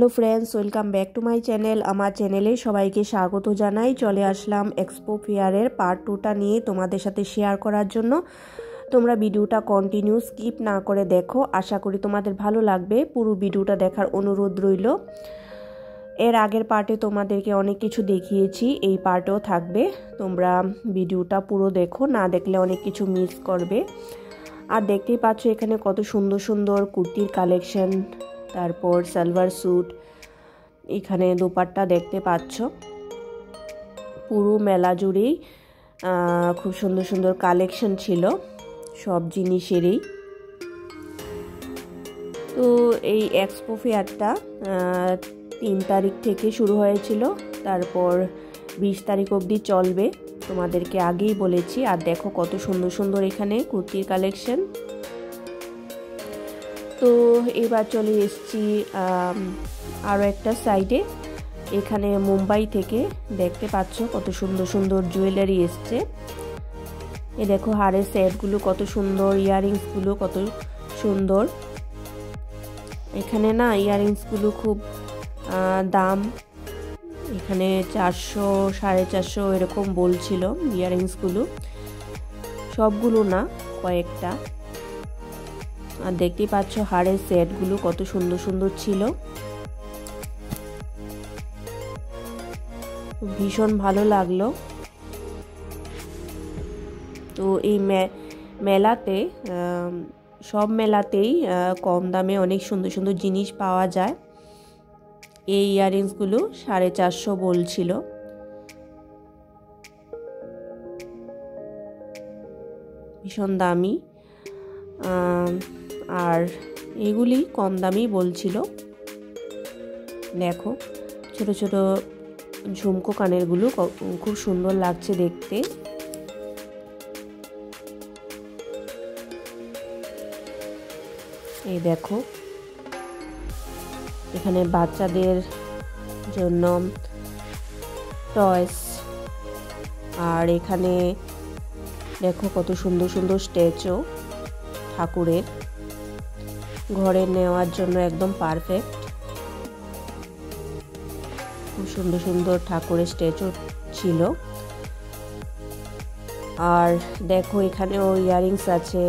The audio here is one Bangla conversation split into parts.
Hello friends, welcome back to my channel. আমার চ্যানেলে সবাইকে স্বাগত জানাই। চলে আসলাম এক্সপো ফেয়ারের পার্ট 2টা নিয়ে তোমাদের সাথে শেয়ার করার জন্য। তোমরা ভিডিওটা কন্টিনিউ স্কিপ না করে দেখো, আশা করি তোমাদের ভালো লাগবে। পুরো ভিডিওটা দেখার অনুরোধ রইল। এর আগের পার্টে তোমাদেরকে অনেক কিছু দেখিয়েছি, এই পার্টেও থাকবে। তোমরা ভিডিওটা পুরো দেখো, না দেখলে অনেক কিছু মিস করবে। আর দেখতেই পাচ্ছ এখানে কত সুন্দর সুন্দর কুর্তির কালেকশন, তারপর সালোয়ার স্যুট, এখানে দোপাট্টা দেখতে পাচ্ছ। পুরো মেলা জুড়েই খুব সুন্দর সুন্দর কালেকশন ছিল সব জিনিসেরই। তো এই এক্সপো ফেয়ারটা 3 তারিখ থেকে শুরু হয়েছিল, তারপর 20 তারিখ অবধি চলবে, তোমাদেরকে আগেই বলেছি। আর দেখো কত সুন্দর সুন্দর এখানে কুর্তির কালেকশন। তো এবার চলে এসেছি আরও একটা সাইডে। এখানে মুম্বাই থেকে দেখতে পাচ্ছ কত সুন্দর সুন্দর জুয়েলারি এসছে। এ দেখো হারের সেটগুলো কত সুন্দর, ইয়াররিংসগুলো কত সুন্দর। এখানে না ইয়াররিংসগুলো খুব দাম, এখানে 400 450 এরকম বলছিল ইয়াররিংসগুলো, সবগুলো না, কয়েকটা। আর দেখতেই পাচ্ছ হাড়ের সেটগুলো কত সুন্দর সুন্দর ছিল, ভীষণ ভালো লাগলো। তো এই মেলাতে সব মেলাতেই কম দামে অনেক সুন্দর সুন্দর জিনিস পাওয়া যায়। এই ইয়াররিংসগুলো 450 বলছিল। ভীষণ দামি, আর এগুলি কম দামি বলছিল। দেখো ছোট ছোট ঝুমকো কানেরগুলো খুব সুন্দর লাগছে দেখতে। এই দেখো এখানে বাচ্চাদের জন্য টয়স, আর এখানে দেখো কত সুন্দর সুন্দর স্ট্যাচু ঠাকুরের, ঘরে নেওয়ার জন্য একদম পারফেক্ট। খুব সুন্দর সুন্দর ঠাকুরের স্ট্যাচু ছিল। আর দেখো এখানেও ইয়াররিংস আছে,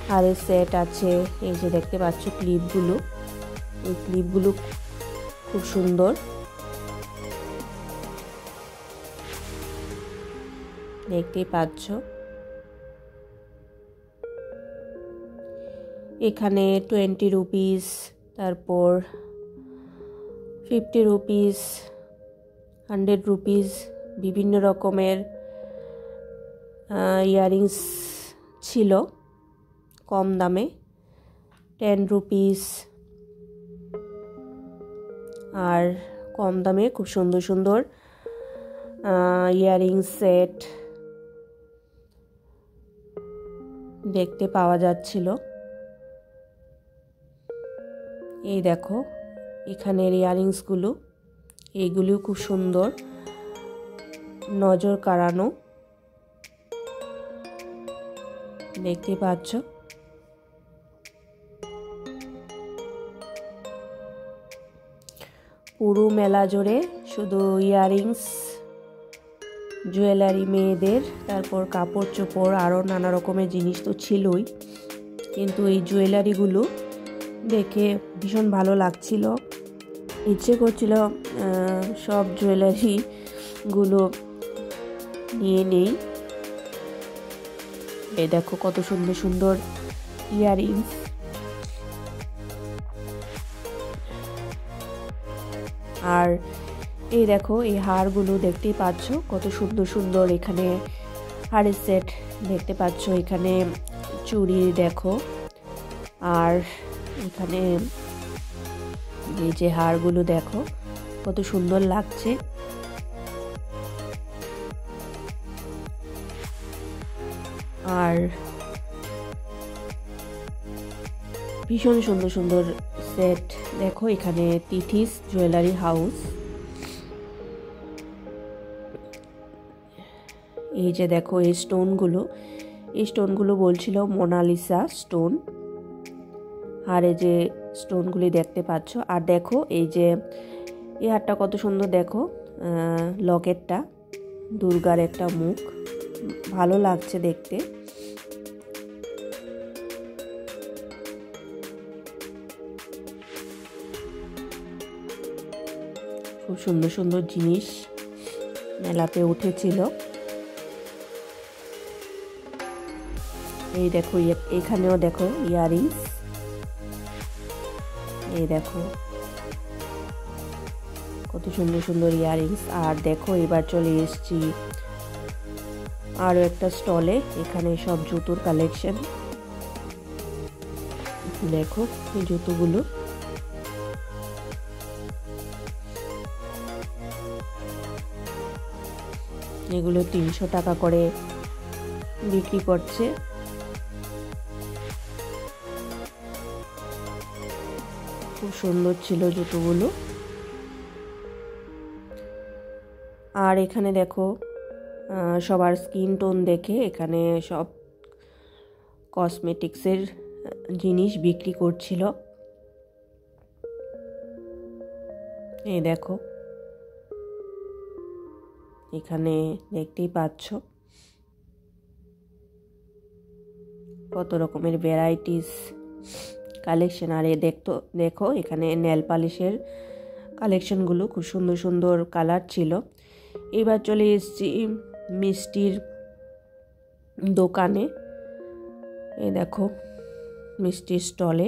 হারের সেট আছে। এই যে দেখতে পাচ্ছ ক্লিপগুলো, এই ক্লিপগুলো খুব সুন্দর, দেখতেই পাচ্ছ। এখানে 20 রুপিস, তারপর 50 রুপিস, 100 রুপিস বিভিন্ন রকমের ইয়াররিংস ছিল কম দামে। 10 রুপিস, আর কম দামে খুব সুন্দর সুন্দর ইয়াররিংস সেট দেখতে পাওয়া যাচ্ছিল। এই দেখো এখানের ইয়াররিংসগুলো, এইগুলিও খুব সুন্দর, নজর কাড়ানো, দেখতে পাচ্ছ। পুরো মেলা জুড়ে শুধু ইয়াররিংস, জুয়েলারি মেয়েদের, তারপর কাপড় চোপড়, আরও নানা রকমের জিনিস তো ছিলই, কিন্তু এই জুয়েলারিগুলো দেখে ভীষণ ভালো লাগছিল। ইচ্ছে করছিল সব জুয়েলারিগুলো নিয়ে নেই। এই দেখো কত সুন্দর সুন্দর ইয়াররিংস। আর এই দেখো এই হারগুলো দেখতেই পাচ্ছ কত সুন্দর সুন্দর। এখানে হারের সেট দেখতে পাচ্ছ, এখানে চুড়ি দেখো, আর এখানে এই যে হারগুলো দেখো কত সুন্দর লাগছে। আর ভীষণ সুন্দর সুন্দর সেট দেখো। এখানে তিথিস জুয়েলারি হাউস, এই যে দেখো এই স্টোনগুলো বলছিল মোনালিসা স্টোন। হারে যে স্টোনগুলি দেখতে পাচ্ছ। আর দেখো এই যে এই হারটা কত সুন্দর, দেখো লকেটটা দুর্গার একটা মুখ, ভালো লাগছে দেখতে। খুব সুন্দর সুন্দর জিনিস মেলাতে উঠেছিল। এই দেখো এখানেও দেখো ইয়াররিংস, এই দেখো কত সুন্দর সুন্দর ইয়াররিংস। আর দেখো এবার চলে এসেছি আরো একটা স্টলে, এখানে সব জুতোর কালেকশন। দেখো এই জুতোগুলো, এগুলো 300 টাকা করে বিক্রি করছে। খুব সুন্দর ছিল জুতোগুলো। আর এখানে দেখো সবার স্কিন টোন দেখে এখানে সব কসমেটিক্সের জিনিস বিক্রি করছিল। এই দেখো এখানে দেখতেই পাচ্ছ কত রকমের ভ্যারাইটিস কালেকশন। আর দেখো এখানে নেল পালিশের কালেকশনগুলো, খুব সুন্দর সুন্দর কালার ছিল। এবার চলে এসেছি মিষ্টির দোকানে। এই দেখো মিষ্টির স্টলে,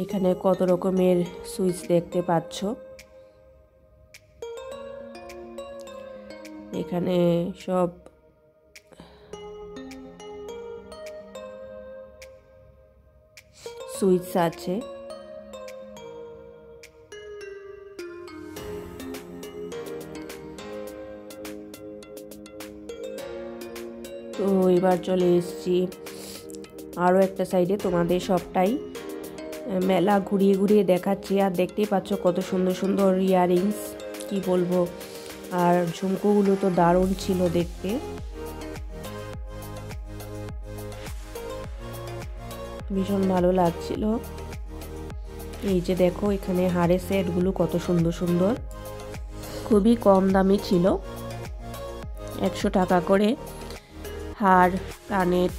এখানে কত রকমের সুইটস দেখতে পাচ্ছ। এখানে সব সুইটস আছে। তো এবার চলে এসেছি আরও একটা সাইডে, তোমাদের সবটাই মেলা ঘুরিয়ে ঘুরিয়ে দেখাচ্ছি। আর দেখতেই পাচ্ছ কত সুন্দর সুন্দর ইয়াররিংস, কি বলবো। আর ঝুমকোগুলো তো দারুণ ছিল দেখতে, ভীষণ ভালো লাগছিল। এই যে দেখো এখানে হারের সেটগুলো কত সুন্দর সুন্দর, খুবই কম দামি ছিল, 100 টাকা করে হার কানের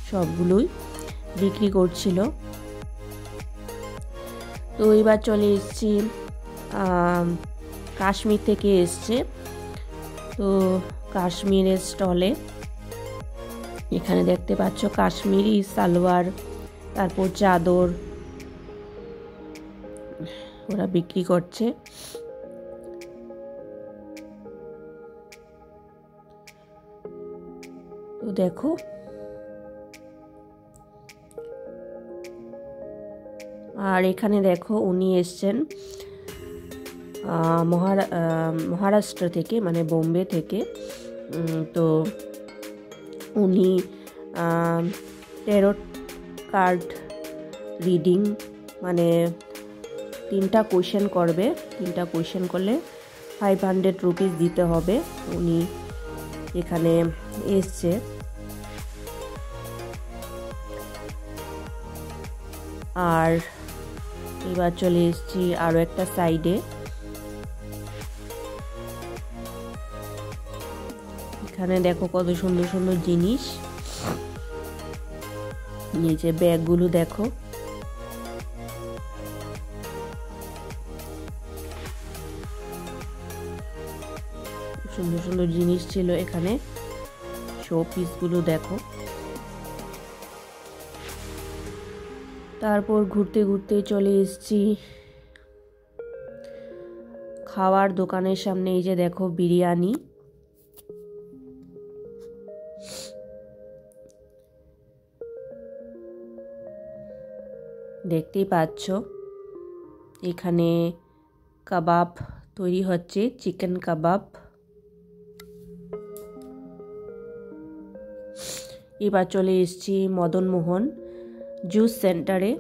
সবগুলোই বিক্রি করছিল। তো এবার চলে এসেছি কাশ্মীর থেকে এসছে, তো কাশ্মীরের স্টলে এখানে দেখতে পাচ্ছ কাশ্মীরি সালোয়ার, তারপর চাদর ওরা বিক্রি করছে। তো দেখো আর এখানে দেখো উনি এসছেন মহারাষ্ট্র থেকে, মানে বোম্বে থেকে। তো উনি ট্যারোট কার্ড রিডিং, মানে 3টা কোয়েশ্চেন করবে, 3টা কোয়েশ্চেন করলে 500 রুপিস দিতে হবে। উনি এখানে এসছে। আর এবার চলে এসেছি আরো একটা সাইডে, এখানে দেখো কত সুন্দর সুন্দর জিনিস। নিচে ব্যাগগুলো দেখো, সুন্দর সুন্দর জিনিস ছিল এখানে, শো পিসগুলো দেখো। তারপর ঘুরতে ঘুরতে চলে এসেছি খাওয়ার দোকানের সামনে। এই যে দেখো বিরিয়ানি, দেখতেই পাচ্ছ এখানে কাবাব তৈরি হচ্ছে, চিকেন কাবাব। এবার চলে এসেছি মদন মোহন জুস সেন্টারে,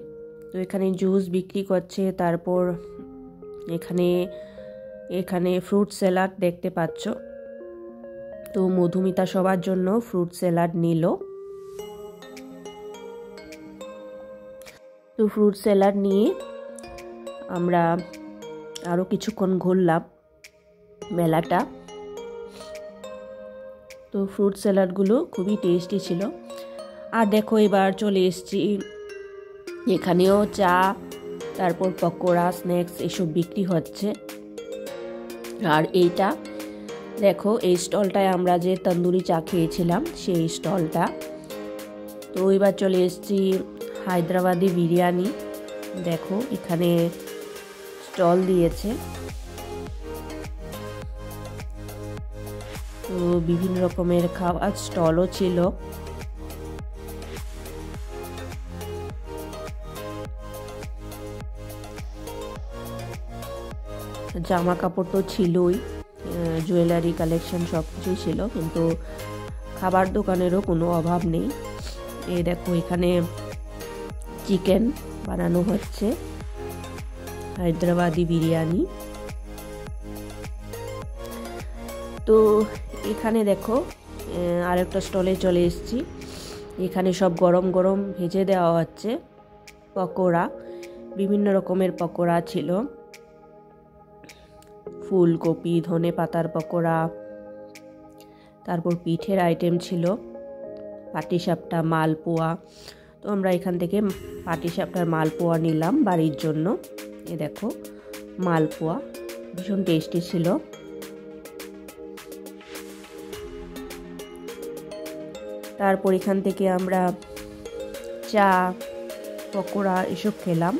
তো এখানে জুস বিক্রি করছে। তারপর এখানে ফ্রুট স্যালাড দেখতে পাচ্ছ, তো মধুমিতা সবার জন্য ফ্রুট স্যালাড নিল। তো ফ্রুট স্যালাড নিয়ে আমরা আরও কিছুক্ষণ ঘুরলাম মেলাটা। তো ফ্রুট স্যালাডগুলো খুবই টেস্টি ছিল। আর দেখো এবার চলে এসেছি, এখানেও চা, তারপর পকোড়া, স্ন্যাক্স এসব বিক্রি হচ্ছে। আর এইটা দেখো, এই স্টলটায় আমরা যে তন্দুরি চা খেয়েছিলাম সেই স্টলটা। তো এবার চলে এসেছি হায়দ্রাবাদি বিরিয়ানি। দেখো এখানে স্টল দিয়েছে, তো বিভিন্ন রকমের খাওয়ার স্টলও ছিল। জামা কাপড় তো ছিলই, জুয়েলারি কালেকশন সব কিছুই ছিল, কিন্তু খাবার দোকানেরও কোনো অভাব নেই। এই দেখো এখানে চিকেন বানানো হচ্ছে, হায়দ্রাবাদি বিরিয়ানি। তো এখানে দেখো আরেকটা স্টলে চলে এসেছি, এখানে সব গরম গরম ভেজে দেওয়া হচ্ছে পকোড়া। বিভিন্ন রকমের পকোড়া ছিল, ফুলকপি, ধনে পাতার পকোড়া, তারপর পিঠের আইটেম ছিল, পাটিসাপটা, মালপোয়া। তো আমরা এখান থেকে পাটিসাপটার মালপোয়া নিলাম বাড়ির জন্য। এ দেখো মালপোয়া ভীষণ টেস্টি ছিল। তারপর এখান থেকে আমরা চা, পকোড়া এসব খেলাম।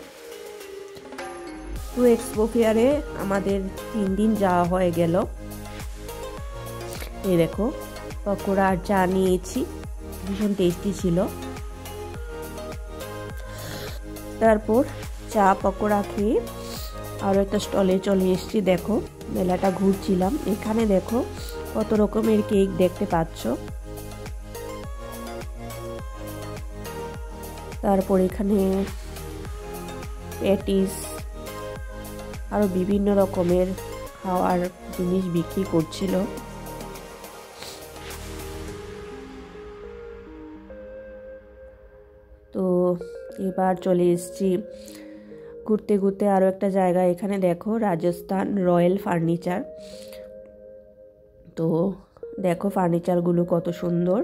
তো এক্সপো ফেয়ারে আমাদের 3 দিন যাওয়া হয়ে গেল। এই দেখো পকোড়া আর চা নিয়েছি, ভীষণ টেস্টি ছিল। তারপর চা পকোড়া খেয়ে আরও একটা স্টলে চলে এসেছি। দেখো মেলাটা ঘুরছিলাম, এখানে দেখো কত রকমের কেক দেখতে পাচ্ছ। তারপর এখানে প্যাটিস, আরও বিভিন্ন রকমের খাওয়ার জিনিস বিক্রি করছিল। তো এবার চলে এসেছি ঘুরতে ঘুরতে আরও একটা জায়গা। এখানে দেখো রাজস্থান রয়্যাল ফার্নিচার। তো দেখো ফার্নিচারগুলো কত সুন্দর।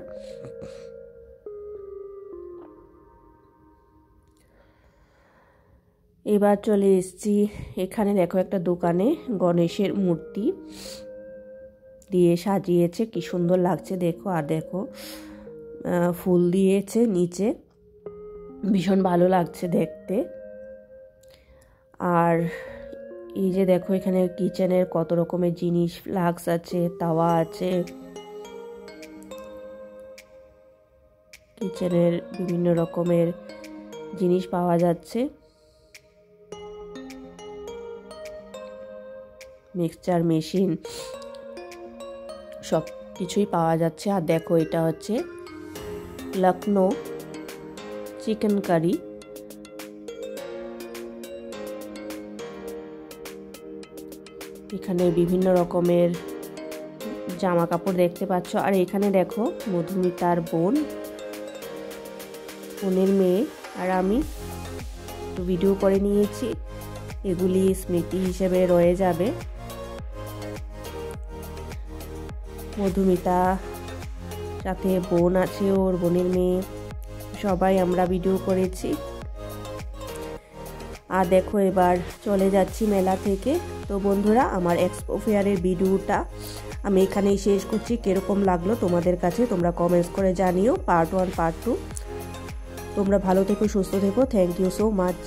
এবার চলে এসেছি এখানে দেখো একটা দোকানে গণেশের মূর্তি দিয়ে সাজিয়েছে, কি সুন্দর লাগছে দেখো। আর দেখো ফুল দিয়েছে নিচে, ভীষণ ভালো লাগছে দেখতে। আর এই যে দেখো এখানে কিচেনের কত রকমের জিনিস, ফ্লাক্স আছে, তাওয়া আছে, কিচেনের বিভিন্ন রকমের জিনিস পাওয়া যাচ্ছে, মিক্সচার মেশিন সব কিছুই পাওয়া যাচ্ছে। আর দেখো এটা হচ্ছে লখনৌ চিকেন কারি। এখানে বিভিন্ন রকমের জামা কাপড় দেখতে পাচ্ছ। আর এখানে দেখো মধুমিতার বোনের মেয়ে আর আমি ভিডিও করে নিয়েছি, এগুলি স্মৃতি হিসেবে রয়ে যাবে। মধুমিতা সাথে বোন আছে, ওর বোনের মেয়ে, সবাই আমরা ভিডিও করেছি। আর দেখো এবার চলে যাচ্ছি মেলা থেকে। তো বন্ধুরা, আমার এক্সপো ফেয়ারের ভিডিওটা আমি এখানেই শেষ করছি। কিরকম লাগলো তোমাদের কাছে তোমরা কমেন্টস করে জানিও। Part 1 part 2। তোমরা ভালো থেকো, সুস্থ থেকো। Thank you so much.